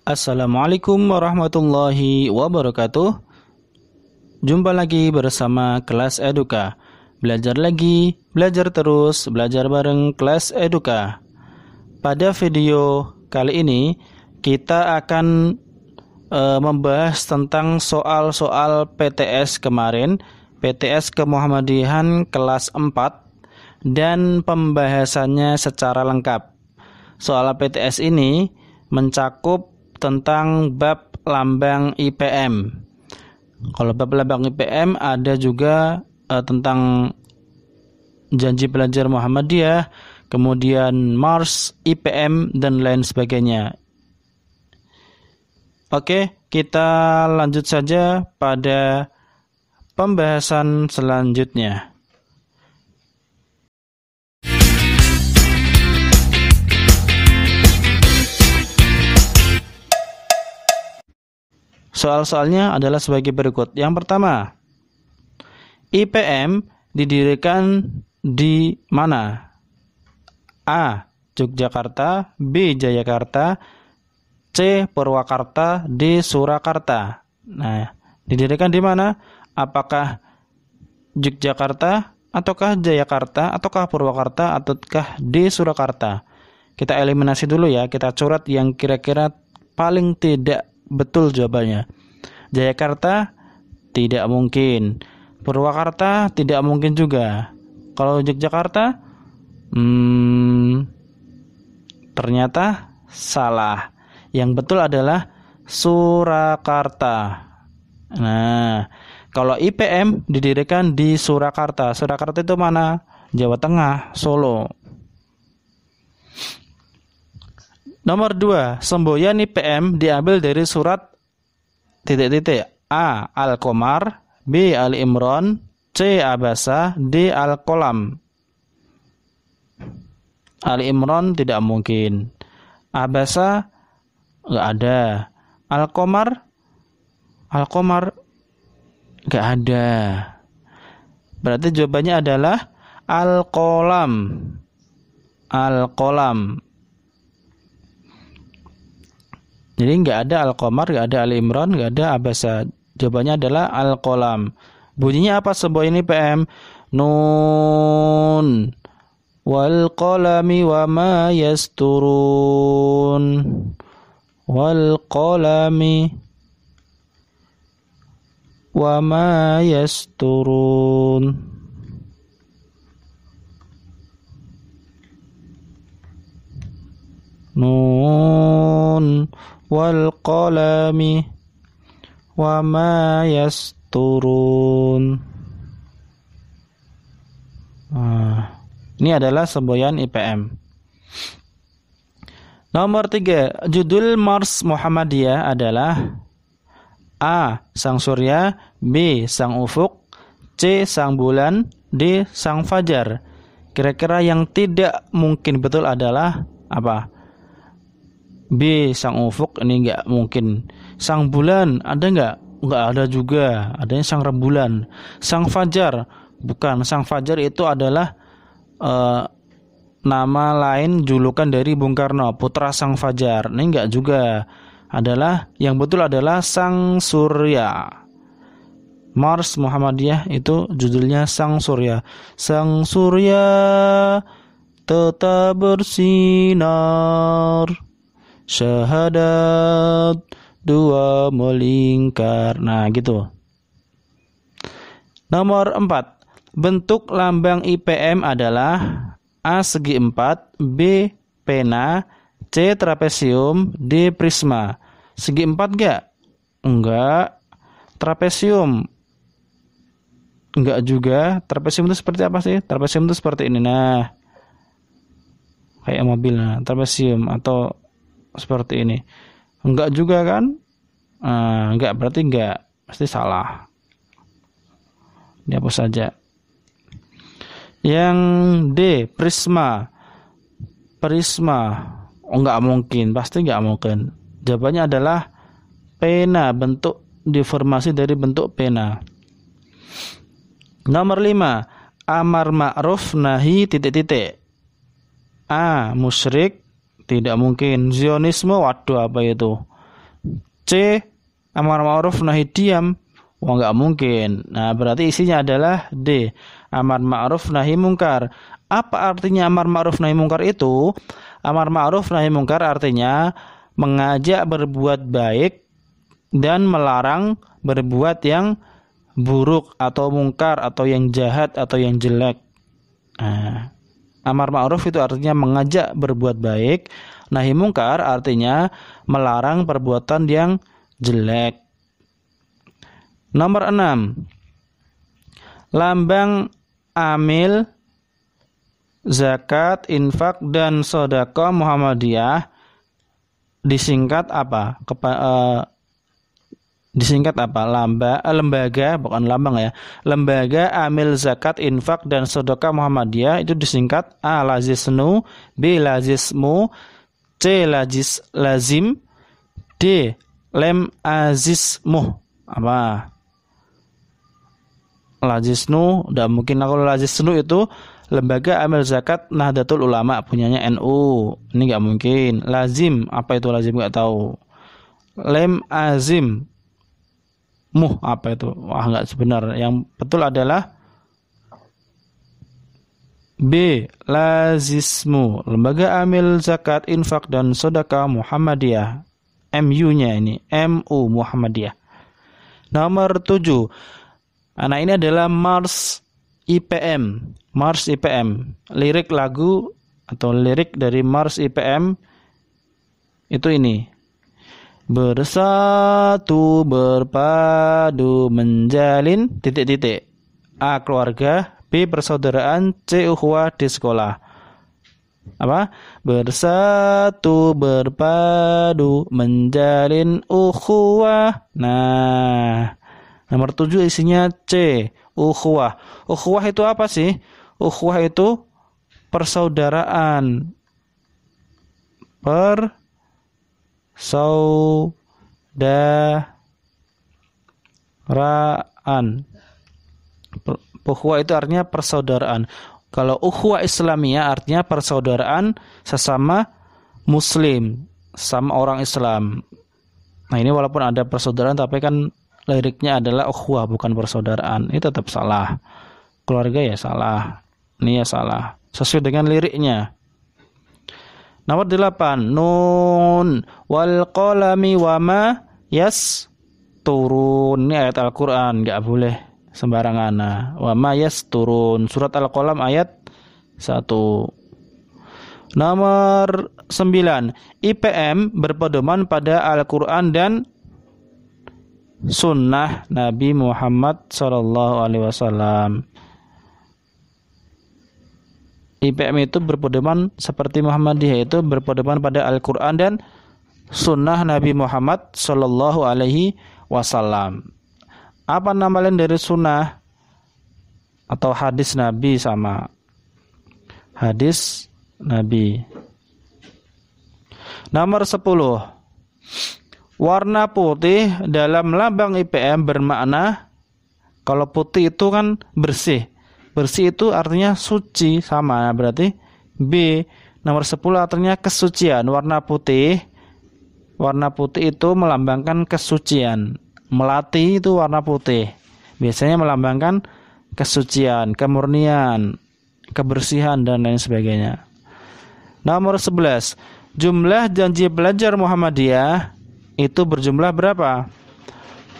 Assalamualaikum warahmatullahi wabarakatuh. Jumpa lagi bersama Kelas Eduka. Belajar lagi, belajar terus, belajar bareng Kelas Eduka. Pada video kali ini kita akan membahas tentang soal-soal PTS kemarin, PTS Kemuhammadiyahan kelas 4, dan pembahasannya secara lengkap. Soal PTS ini mencakup tentang bab lambang IPM. Kalau bab lambang IPM ada juga tentang janji pelajar Muhammadiyah, kemudian Mars, IPM, dan lain sebagainya. Oke, kita lanjut saja pada pembahasan selanjutnya. Soal-soalnya adalah sebagai berikut. Yang pertama, IPM didirikan di mana? A. Yogyakarta, B. Jayakarta, C. Purwakarta, D. Surakarta. Nah, didirikan di mana? Apakah Yogyakarta, ataukah Jayakarta, ataukah Purwakarta, ataukah D. Surakarta? Kita eliminasi dulu ya, kita coret yang kira-kira paling tidak betul jawabannya. Jayakarta tidak mungkin, Purwakarta tidak mungkin juga. Kalau Yogyakarta ternyata salah. Yang betul adalah Surakarta. Nah, kalau IPM didirikan di Surakarta. Surakarta itu mana? Jawa Tengah, Solo. Nomor 2, semboyan IPM diambil dari surat A. Al-Qamar, B. Ali Imran, C. Abasa, D. Al-Qalam. Ali Imran tidak mungkin. Abasa enggak ada. Al-Qamar enggak ada. Berarti jawabannya adalah Al-Qalam. Al-Qalam. Jadi nggak ada Al-Qamar, nggak ada Ali Imran, nggak ada Abasa. Jawabannya adalah Al-Qalam. Bunyinya apa semboyan IPM? Nun wal qalami wa ma yasturun. Wal qalami wa ma yasturun. Nun wal qalami wa ma yasturun. Ini adalah semboyan IPM. Nomor 3, judul Mars Muhammadiyah adalah A. Sang Surya, B. Sang Ufuk, C. Sang Bulan, D. Sang Fajar. Kira-kira yang tidak mungkin betul adalah apa? B. Sang Ufuk, ini enggak mungkin. Sang Bulan ada enggak? Enggak ada juga. Adanya Sang Rembulan. Sang Fajar bukan. Sang Fajar itu adalah nama lain julukan dari Bung Karno, putra Sang Fajar. Ini enggak juga. Yang betul adalah Sang Surya. Mars Muhammadiyah itu judulnya Sang Surya. Sang Surya tetap bersinar, syahadat dua melingkar. Nah gitu. Nomor 4, bentuk lambang IPM adalah A. Segi 4, B. Pena, C. Trapesium, D. Prisma. Segi 4 enggak? Enggak. Trapesium enggak juga. Trapesium itu seperti apa sih? Trapesium itu seperti ini. Nah, kayak mobil. Nah, trapesium atau seperti ini. Enggak juga kan? Enggak, berarti enggak. Pasti salah. Dihapus saja. Yang D, prisma. Prisma. Oh, enggak mungkin. Pasti enggak mungkin. Jawabannya adalah pena. Bentuk deformasi dari bentuk pena. Nomor 5, amar ma'ruf nahi titik-titik. A. Musyrik, tidak mungkin. Zionisme, waduh apa itu? C. Amar ma'ruf nahi diam. Wah, nggak mungkin. Nah, berarti isinya adalah D. Amar ma'ruf nahi mungkar. Apa artinya amar ma'ruf nahi mungkar itu? Amar ma'ruf nahi mungkar artinya mengajak berbuat baik dan melarang berbuat yang buruk atau mungkar atau yang jahat atau yang jelek. Nah, amar ma'ruf itu artinya mengajak berbuat baik, nahi mungkar artinya melarang perbuatan yang jelek. Nomor 6. Lambang amil zakat, infak, dan sedekah Muhammadiyah disingkat apa? Disingkat apa? Lembaga, bukan lambang ya. Lembaga amil zakat, infak, dan sedekah Muhammadiyah itu disingkat A. Lazisnu, B. Lazismu, C. Lazim, D. Lem azismu. Apa? Lazisnu, udah mungkin. Kalau Lazisnu itu lembaga amil zakat Nahdlatul Ulama, punyanya NU. Ini nggak mungkin. Lazim, apa itu lazim? Nggak tahu. Lem azim, apa itu? Wah, nggak sebenar. Yang betul adalah B. Lazismu, lembaga amil zakat, infak, dan sedekah Muhammadiyah. MU-nya ini MU Muhammadiyah. Nomor 7. Nah, ini adalah Mars IPM. Mars IPM. Lirik lagu atau lirik dari Mars IPM itu ini. Bersatu berpadu menjalin titik-titik. A. Keluarga, B. Persaudaraan, C. Ukhuwah di sekolah. Apa? Bersatu berpadu menjalin ukhuwah. Nah, nomor 7 isinya C. Ukhuwah. Ukhuwah itu apa sih? Ukhuwah itu persaudaraan. Persaudaraan. Ukhuwah itu artinya persaudaraan. Kalau ukhuwah Islamiyah artinya persaudaraan sesama muslim, sama orang Islam. Nah, ini walaupun ada persaudaraan tapi kan liriknya adalah ukhuwah, bukan persaudaraan. Ini tetap salah. Keluarga ya salah. Ini ya salah. Sesuai dengan liriknya. Nomor 8. Nun wal qalami wama yasturun. Ini ayat Al-Quran, nggak boleh sembarangan. Wama yasturun. Surat Al-Qalam ayat 1. Nomor 9. IPM berpedoman pada Al-Quran dan Sunnah Nabi Muhammad SAW. IPM itu berpedoman seperti Muhammadiyah, itu berpedoman pada Al-Quran dan Sunnah Nabi Muhammad SAW. Apa nama lain dari Sunnah atau hadis Nabi? Sama hadis Nabi. Nomor 10. Warna putih dalam lambang IPM bermakna, kalau putih itu kan bersih. Bersih itu artinya suci, sama. Berarti B. Nomor 10 artinya kesucian. Warna putih itu melambangkan kesucian. Melati itu warna putih. Biasanya melambangkan kesucian, kemurnian, kebersihan, dan lain sebagainya. Nomor 11. Jumlah janji belajar Muhammadiyah itu berjumlah berapa?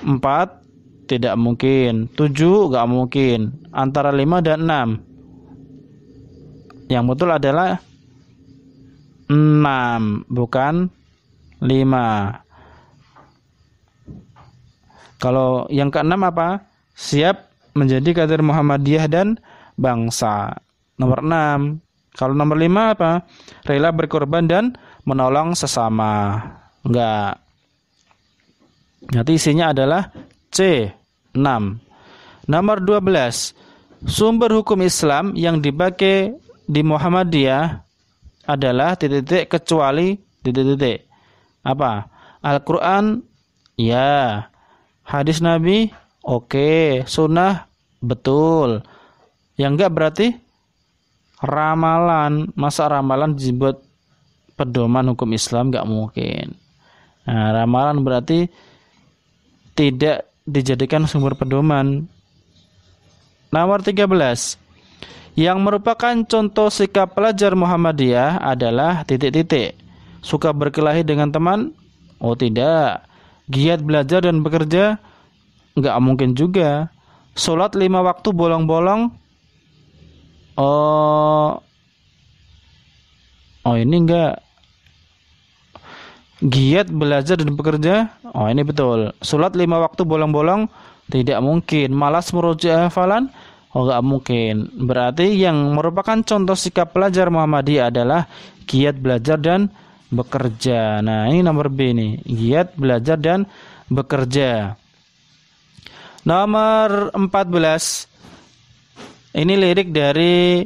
4? Tidak mungkin. 7? Gak mungkin. Antara 5 dan 6. Yang betul adalah 6, bukan 5. Kalau yang ke-6 apa? Siap menjadi kader Muhammadiyah dan bangsa. Nomor 6. Kalau nomor 5 apa? Rela berkorban dan menolong sesama. Enggak. Nanti isinya adalah C. 6. Nomor 12. Sumber hukum Islam yang dipakai di Muhammadiyah adalah titik-titik kecuali titik-titik. Apa? Al-Quran? Ya. Hadis Nabi? Oke. Sunnah? Betul. Yang enggak berarti ramalan. Masa ramalan dibuat pedoman hukum Islam? Enggak mungkin. Nah, ramalan berarti tidak dijadikan sumber pedoman. Nomor 13. Yang merupakan contoh sikap pelajar Muhammadiyah adalah titik-titik. Suka berkelahi dengan teman? Oh tidak. Giat belajar dan bekerja? Enggak mungkin juga. Sholat 5 waktu bolong-bolong? Oh ini enggak. Giat belajar dan bekerja? Oh ini betul. Sholat 5 waktu bolong-bolong? Tidak mungkin. Malas merujuk hafalan? Oh enggak mungkin. Berarti yang merupakan contoh sikap pelajar Muhammadiyah adalah giat belajar dan bekerja. Nah ini nomor B nih. Giat belajar dan bekerja. Nomor 14. Ini lirik dari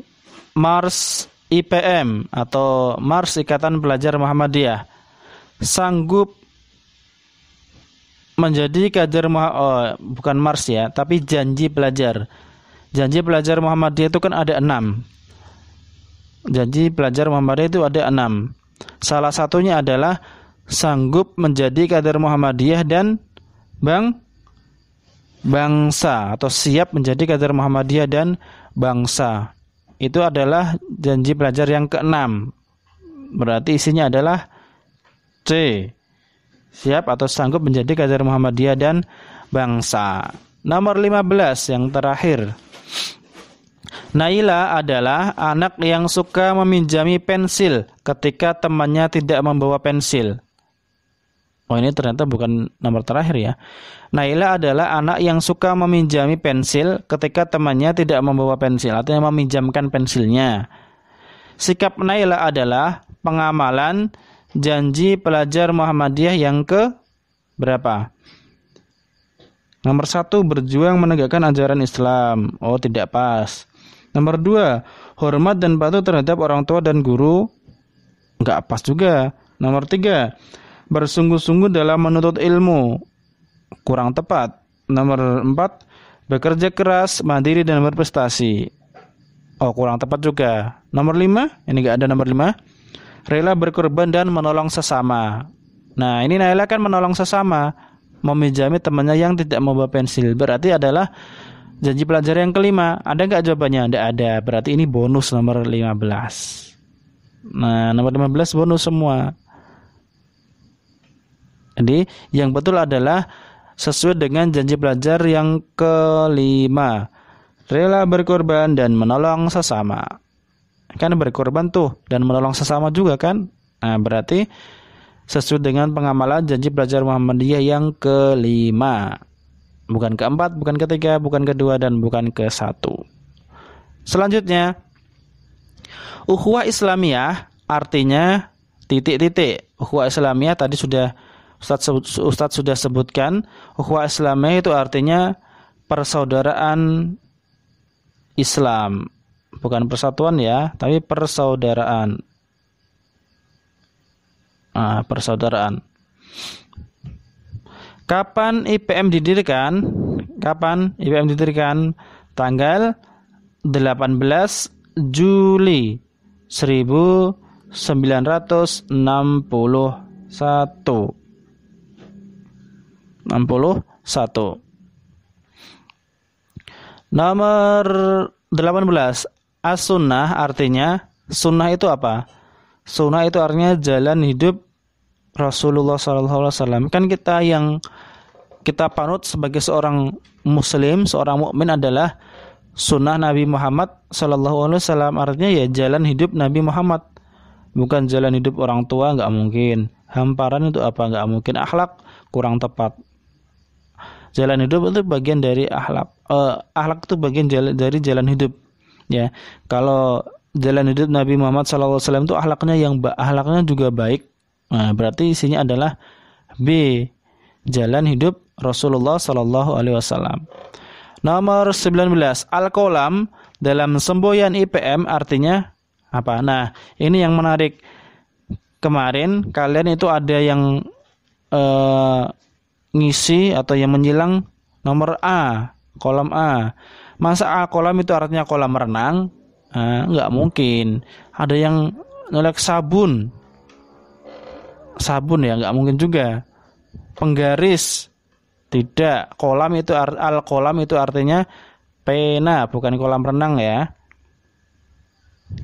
Mars IPM atau Mars Ikatan Pelajar Muhammadiyah. Sanggup menjadi kader bukan Mars ya, tapi janji pelajar. Janji pelajar Muhammadiyah itu kan ada 6. Janji pelajar Muhammadiyah itu ada 6. Salah satunya adalah sanggup menjadi kader Muhammadiyah dan bangsa, atau siap menjadi kader Muhammadiyah dan bangsa. Itu adalah janji pelajar yang ke-6. Berarti isinya adalah C. Siap atau sanggup menjadi kader Muhammadiyah dan bangsa. Nomor 15 yang terakhir. Naila adalah anak yang suka meminjami pensil ketika temannya tidak membawa pensil. Oh ini ternyata bukan nomor terakhir ya. Naila adalah anak yang suka meminjami pensil ketika temannya tidak membawa pensil, artinya meminjamkan pensilnya. Sikap Naila adalah pengamalan janji pelajar Muhammadiyah yang ke berapa? Nomor 1, berjuang menegakkan ajaran Islam. Oh tidak pas. Nomor 2, hormat dan patuh terhadap orang tua dan guru. Enggak pas juga. Nomor 3, bersungguh-sungguh dalam menuntut ilmu. Kurang tepat. Nomor 4, bekerja keras, mandiri dan berprestasi. Oh kurang tepat juga. Nomor 5, ini enggak ada nomor 5. Rela berkorban dan menolong sesama. Nah ini Naila kan menolong sesama, meminjami temannya yang tidak membawa pensil. Berarti adalah janji pelajar yang kelima. Ada nggak jawabannya? Tidak ada. Berarti ini bonus nomor 15. Nah nomor 15 bonus semua. Jadi yang betul adalah sesuai dengan janji pelajar yang kelima. Rela berkorban dan menolong sesama. Kan berkorban tuh dan menolong sesama juga kan. Nah berarti sesuai dengan pengamalan janji pelajar Muhammadiyah yang kelima. Bukan keempat, bukan ketiga, bukan kedua, dan bukan ke-1. Selanjutnya, ukhuwah Islamiyah artinya titik-titik. Ukhuwah Islamiyah tadi sudah Ustadz sudah sebutkan. Ukhuwah Islamiyah itu artinya persaudaraan Islam. Bukan persatuan ya, tapi persaudaraan. Persaudaraan. Kapan IPM didirikan? Tanggal 18 Juli 1961. Nomor 18. As-sunnah artinya, sunnah itu apa? Sunnah itu artinya jalan hidup Rasulullah SAW. Kan kita yang kita panut sebagai seorang muslim, seorang mukmin adalah sunnah Nabi Muhammad SAW. Artinya ya jalan hidup Nabi Muhammad, bukan jalan hidup orang tua, nggak mungkin. Hamparan itu apa? Nggak mungkin. Akhlak kurang tepat. Jalan hidup itu bagian dari akhlak. Akhlak itu bagian dari jalan hidup. Ya, kalau jalan hidup Nabi Muhammad SAW itu akhlaknya juga baik. Nah, berarti isinya adalah B, jalan hidup Rasulullah SAW. Nomor 19, al-qalam dalam semboyan IPM artinya apa? Nah, ini yang menarik. Kemarin kalian itu ada yang ngisi atau yang menyilang nomor A, kolam A. Masa kolam itu artinya kolam renang? Enggak mungkin. Ada yang nyelek sabun ya, enggak mungkin juga. penggaris. Tidak. Kolam itu al-kolam itu artinya pena, bukan kolam renang ya.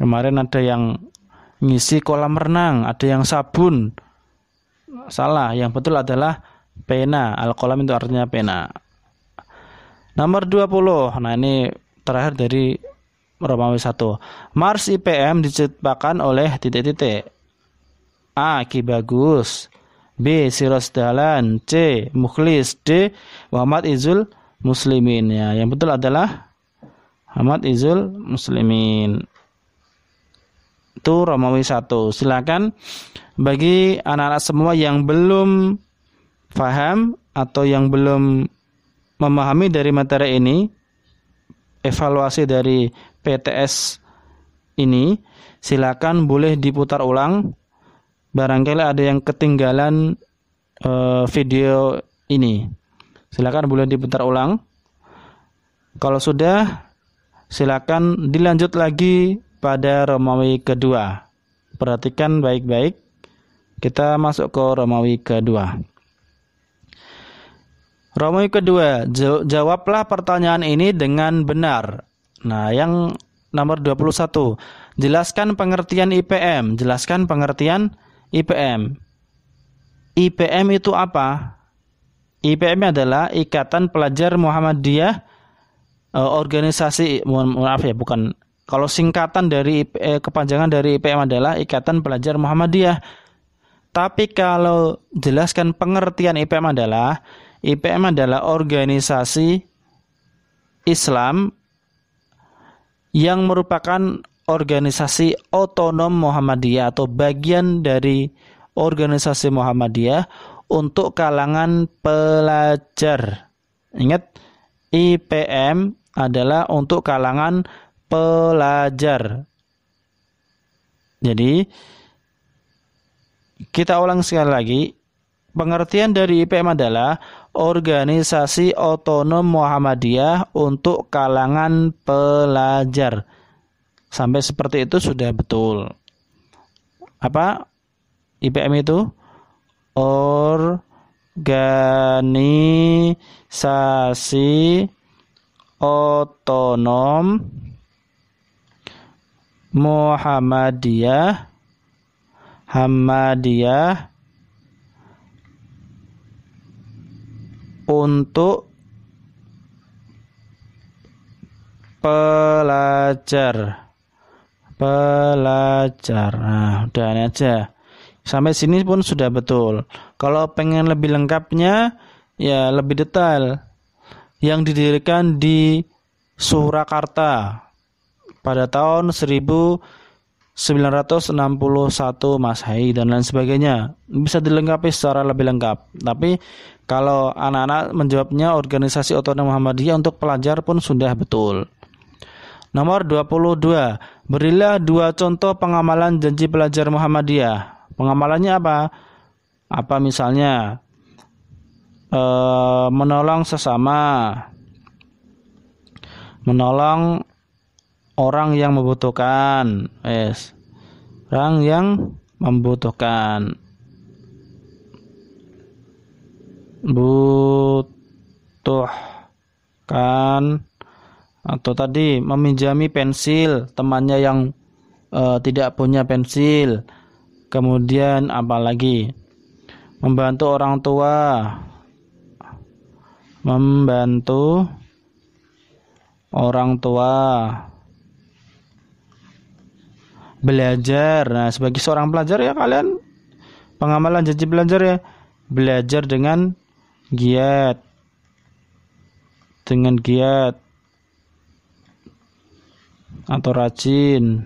Kemarin ada yang ngisi kolam renang, ada yang sabun. Salah, yang betul adalah pena. Al-kolam itu artinya pena. Nomor 20. Nah, ini terakhir dari Romawi 1. Mars IPM diciptakan oleh titik-titik. A. Ki Bagus, B. Siroj Dahlan, C. Mukhlis, D. Muhammad Izul Muslimin. Ya, yang betul adalah Muhammad Izul Muslimin. Itu Romawi 1. Silakan bagi anak-anak semua yang belum paham atau yang belum memahami dari materi ini, evaluasi dari PTS ini, silakan boleh diputar ulang. Barangkali ada yang ketinggalan video ini. Silakan boleh diputar ulang. Kalau sudah, silakan dilanjut lagi pada Romawi kedua. Perhatikan baik-baik. Kita masuk ke Romawi kedua. Romawi kedua, jawablah pertanyaan ini dengan benar. Nah, yang nomor 21. Jelaskan pengertian IPM. Jelaskan pengertian IPM. IPM itu apa? IPM adalah Ikatan Pelajar Muhammadiyah, organisasi, maaf ya, bukan. Kalau singkatan dari kepanjangan dari IPM adalah Ikatan Pelajar Muhammadiyah. Tapi kalau jelaskan pengertian IPM adalah organisasi Islam yang merupakan organisasi otonom Muhammadiyah atau bagian dari organisasi Muhammadiyah untuk kalangan pelajar. Ingat, IPM adalah untuk kalangan pelajar. Jadi, kita ulang sekali lagi. Pengertian dari IPM adalah organisasi otonom Muhammadiyah untuk kalangan pelajar. Sampai seperti itu sudah betul. Apa IPM itu? Organisasi otonom Muhammadiyah untuk pelajar. Nah, udah ini aja. Sampai sini pun sudah betul. Kalau pengen lebih lengkapnya, ya lebih detail. Yang didirikan di Surakarta pada tahun 1961 Masehi dan lain sebagainya. Bisa dilengkapi secara lebih lengkap. Tapi kalau anak-anak menjawabnya organisasi otonom Muhammadiyah untuk pelajar pun sudah betul. Nomor 22. Berilah 2 contoh pengamalan janji pelajar Muhammadiyah. Pengamalannya apa? Apa misalnya? Menolong sesama. Menolong orang yang membutuhkan. Orang yang membutuhkan. Butuhkan. Atau tadi meminjami pensil temannya yang tidak punya pensil. Kemudian apa lagi? Membantu orang tua. Membantu orang tua. Belajar. Nah, sebagai seorang pelajar ya kalian pengamalan janji belajar ya. Belajar dengan giat. Dengan giat. Atau rajin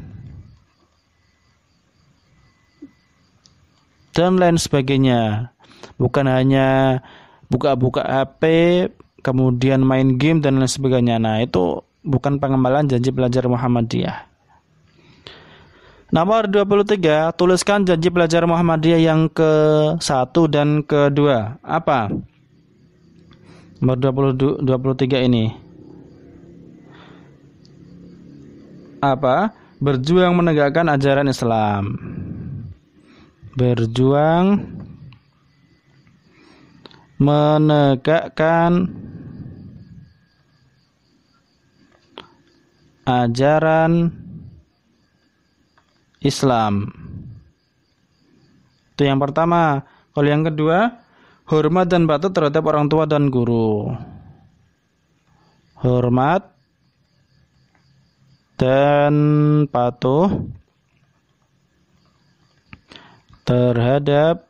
dan lain sebagainya. Bukan hanya buka-buka HP kemudian main game dan lain sebagainya. Nah, itu bukan pengamalan janji pelajar Muhammadiyah. Nomor 23, tuliskan janji pelajar Muhammadiyah yang ke-1 dan ke-2. Apa? Nomor 23 ini. Apa? Berjuang menegakkan ajaran Islam. Berjuang menegakkan ajaran Islam. Itu yang pertama. Kalau yang kedua, hormat dan patuh terhadap orang tua dan guru. Hormat dan patuh terhadap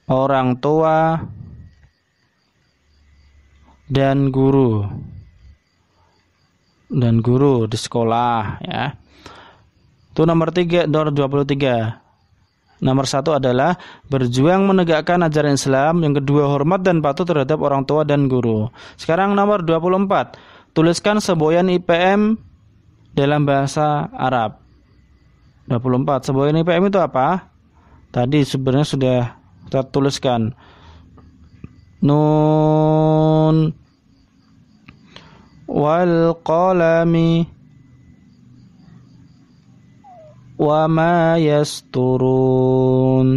orang tua dan guru di sekolah, ya. Itu nomor 3, nomor 23. Nomor 1 adalah berjuang menegakkan ajaran Islam. Yang kedua, hormat dan patuh terhadap orang tua dan guru. Sekarang nomor 24. Tuliskan semboyan IPM dalam bahasa Arab. 24. Semboyan IPM itu apa? Tadi sebenarnya sudah kita tuliskan. Nun wal qalami wa ma yasturun.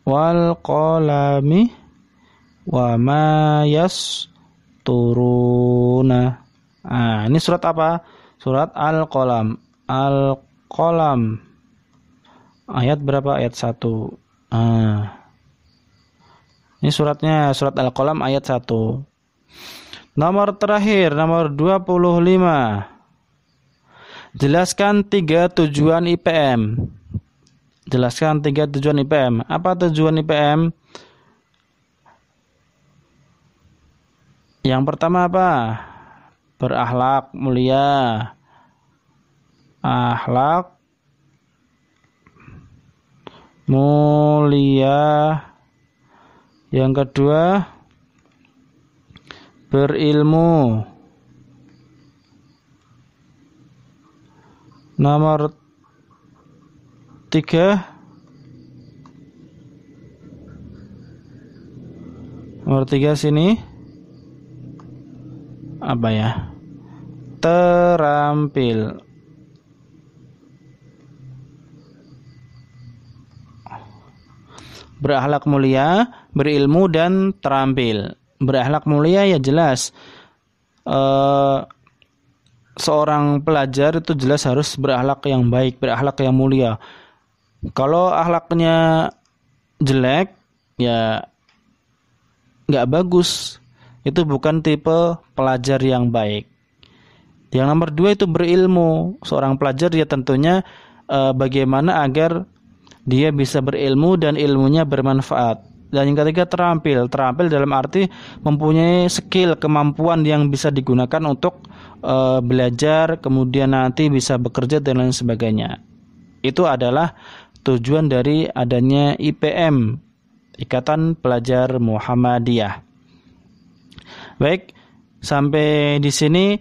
Wal qalami wa ma yasturuna. Ini surat apa? Surat Al-Qalam. Al-Qalam. Ayat berapa? Ayat 1. Ini suratnya, surat Al-Qalam ayat 1. Nomor terakhir, nomor 25. Jelaskan 3 tujuan IPM. Jelaskan 3 tujuan IPM. Apa tujuan IPM? Yang pertama apa? Berakhlak mulia. Akhlak mulia. Yang kedua, berilmu. Nomor 3, sini apa ya? Terampil. Berakhlak mulia, berilmu, dan terampil. Berakhlak mulia ya jelas. Seorang pelajar itu jelas harus berakhlak yang baik, berakhlak yang mulia. Kalau akhlaknya jelek, ya nggak bagus. Itu bukan tipe pelajar yang baik. Yang nomor 2 itu berilmu. Seorang pelajar dia tentunya bagaimana agar dia bisa berilmu dan ilmunya bermanfaat. Dan yang ketiga, terampil. Terampil dalam arti mempunyai skill, kemampuan yang bisa digunakan untuk belajar, kemudian nanti bisa bekerja dan lain sebagainya. Itu adalah tujuan dari adanya IPM, Ikatan Pelajar Muhammadiyah. Baik, sampai di sini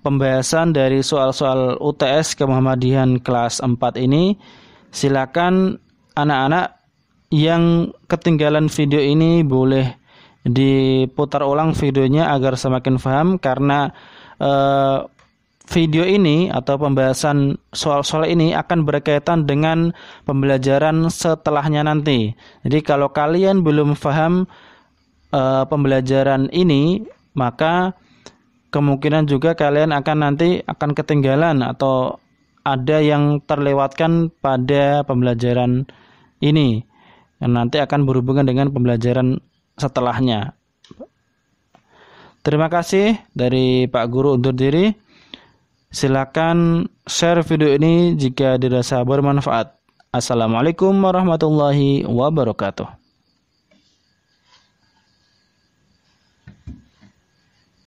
pembahasan dari soal-soal UTS Kemuhammadiyahan kelas 4 ini. Silakan anak-anak yang ketinggalan video ini boleh diputar ulang videonya agar semakin paham, karena video ini atau pembahasan soal-soal ini akan berkaitan dengan pembelajaran setelahnya nanti. Jadi kalau kalian belum paham pembelajaran ini, maka kemungkinan juga kalian nanti akan ketinggalan atau ada yang terlewatkan pada pembelajaran ini yang nanti akan berhubungan dengan pembelajaran setelahnya. Terima kasih dari Pak Guru undur diri. Silakan share video ini jika dirasa bermanfaat. Assalamualaikum warahmatullahi wabarakatuh.